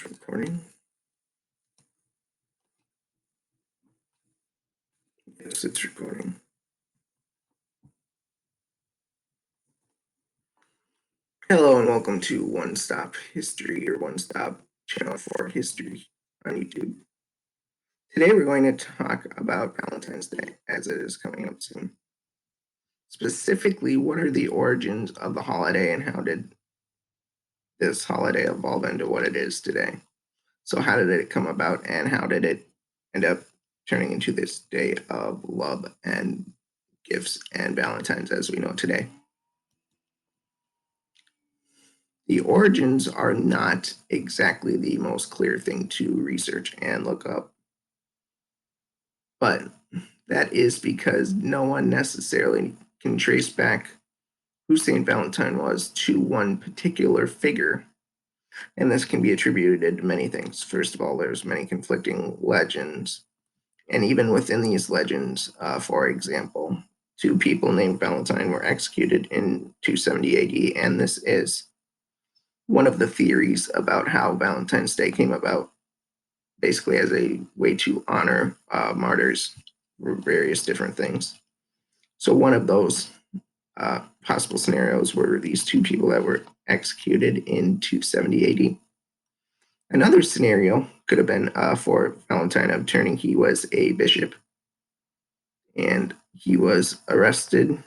It's recording. Yes, it's recording. Hello and welcome to OneStop History, your one-stop channel for history on YouTube. Today we're going to talk about Valentine's Day as it is coming up soon. Specifically, what are the origins of the holiday and how did this holiday evolve into what it is today? So how did it come about and how did it end up turning into this day of love and gifts and Valentine's as we know today? The origins are not exactly the most clear thing to research and look up, but that is because no one necessarily can trace back who St. Valentine was to one particular figure, and this can be attributed to many things. First of all, there's many conflicting legends, and even within these legends, for example, two people named Valentine were executed in 270 AD, and this is one of the theories about how Valentine's Day came about, basically as a way to honor martyrs for various different things. So one of those possible scenarios were these two people that were executed in 270 AD. Another scenario could have been for Valentine of turning. He was a bishop and he was arrested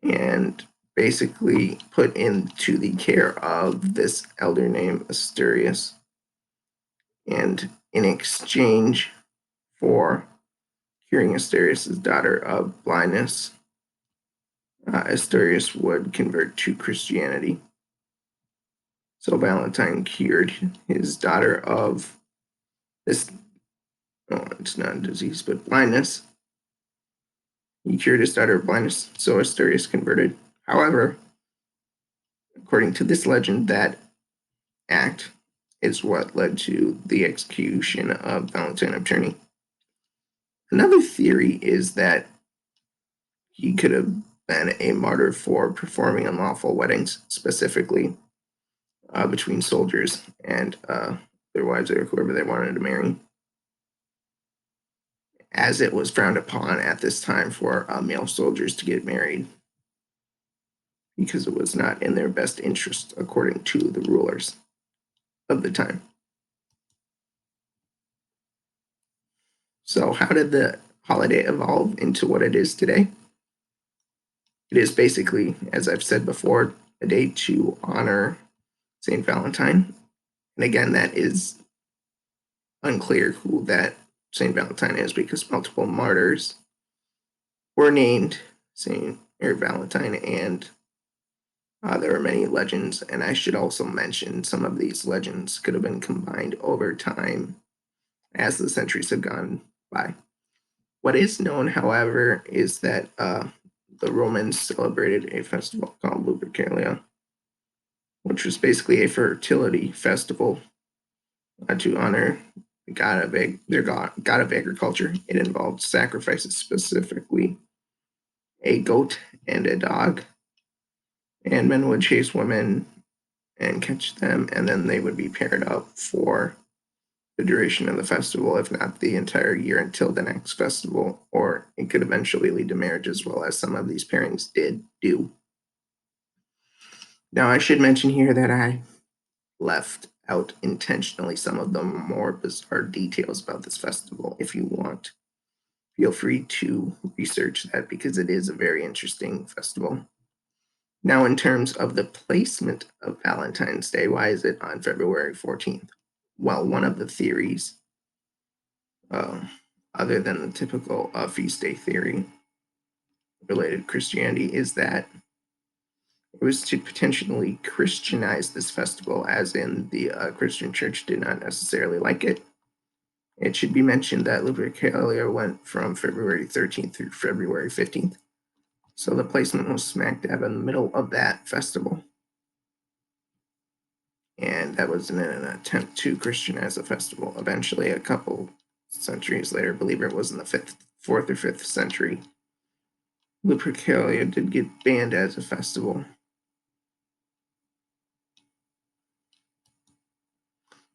and basically put into the care of this elder named Asturias. And in exchange for curing Asturias' daughter of blindness, Asturias would convert to Christianity. So Valentine cured his daughter of this, it's not a disease, but blindness. He cured his daughter of blindness, so Asturias converted. However, according to this legend, that act is what led to the execution of Valentine of Terni. Another theory is that he could have been a martyr for performing unlawful weddings, specifically between soldiers and their wives or whoever they wanted to marry, as it was frowned upon at this time for male soldiers to get married because it was not in their best interest, according to the rulers of the time. So how did the holiday evolve into what it is today? It is basically, as I've said before, a day to honor St. Valentine. And again, that is unclear who that St. Valentine is because multiple martyrs were named St. Valentine, and there are many legends. And I should also mention some of these legends could have been combined over time as the centuries have gone by. What is known, however, is that the Romans celebrated a festival called Lupercalia, which was basically a fertility festival to honor the god of their god of agriculture. It involved sacrifices, specifically a goat and a dog, and men would chase women and catch them, and then they would be paired up for the duration of the festival, if not the entire year until the next festival, or it could eventually lead to marriage as well, as some of these pairings did do. Now, I should mention here that I left out intentionally some of the more bizarre details about this festival. If you want, feel free to research that because it is a very interesting festival. Now, in terms of the placement of Valentine's Day, why is it on February 14th? Well, one of the theories, other than the typical feast day theory related to Christianity, is that it was to potentially Christianize this festival, as in the Christian church did not necessarily like it. It should be mentioned that Lupercalia went from February 13th through February 15th. So the placement was smack dab in the middle of that festival. And that was in an attempt to Christianize the festival. Eventually, a couple centuries later, I believe it was in the 4th or 5th century, Lupercalia did get banned as a festival.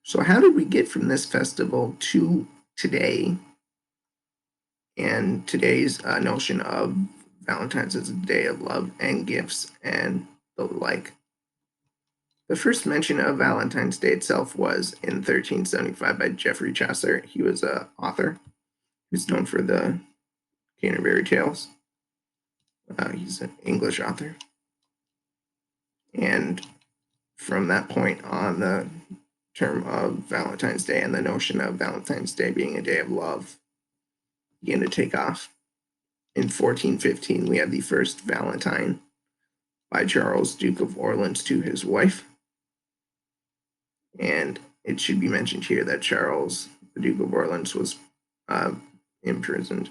So how did we get from this festival to today and today's notion of Valentine's as a day of love and gifts and the like? The first mention of Valentine's Day itself was in 1375 by Geoffrey Chaucer. He was an author who's known for the Canterbury Tales. He's an English author. And from that point on, the term of Valentine's Day and the notion of Valentine's Day being a day of love began to take off. In 1415, we have the first Valentine by Charles, Duke of Orleans, to his wife. And it should be mentioned here that Charles, the Duke of Orleans, was imprisoned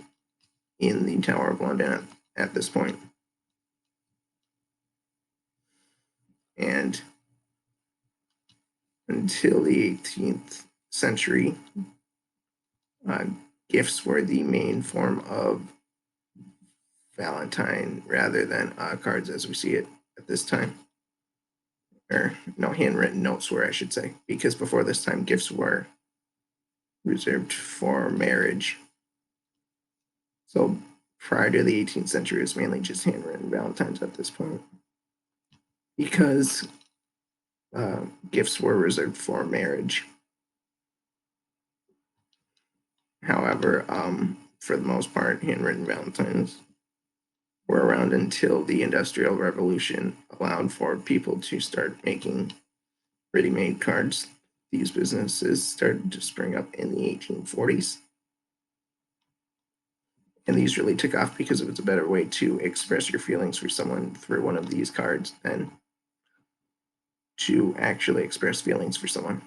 in the Tower of London at this point. And until the 18th century, gifts were the main form of Valentine rather than cards as we see it at this time. Or no, handwritten notes were, I should say, because before this time, gifts were reserved for marriage. So prior to the 18th century, it was mainly just handwritten Valentines at this point, because gifts were reserved for marriage. However, for the most part, handwritten Valentines were around until the Industrial Revolution allowed for people to start making ready-made cards. These businesses started to spring up in the 1840s. And these really took off because it was a better way to express your feelings for someone through one of these cards than to actually express feelings for someone.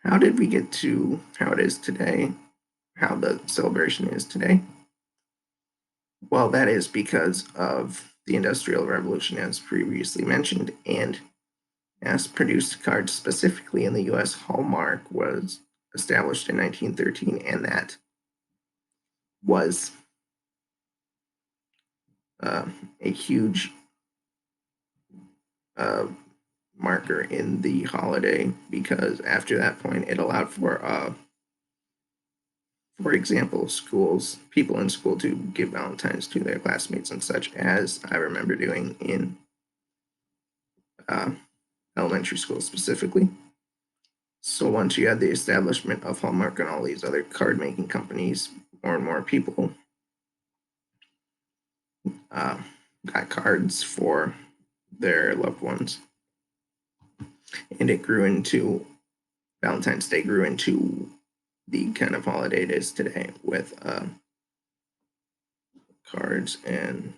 How did we get to how it is today, how the celebration is today? Well, that is because of the Industrial Revolution, as previously mentioned, and mass-produced cards, specifically in the US. Hallmark was established in 1913, and that was a huge marker in the holiday, because after that point it allowed for example, people in school to give Valentines to their classmates and such, as I remember doing in elementary school specifically. So once you had the establishment of Hallmark and all these other card making companies, more and more people got cards for their loved ones. And it grew into, Valentine's Day grew into the kind of holiday it is today, with cards and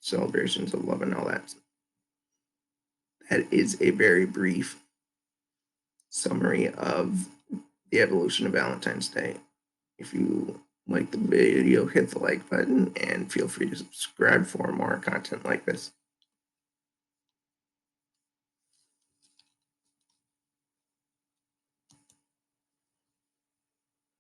celebrations of love and all that. That is a very brief summary of the evolution of Valentine's Day. If you like the video, hit the like button and feel free to subscribe for more content like this.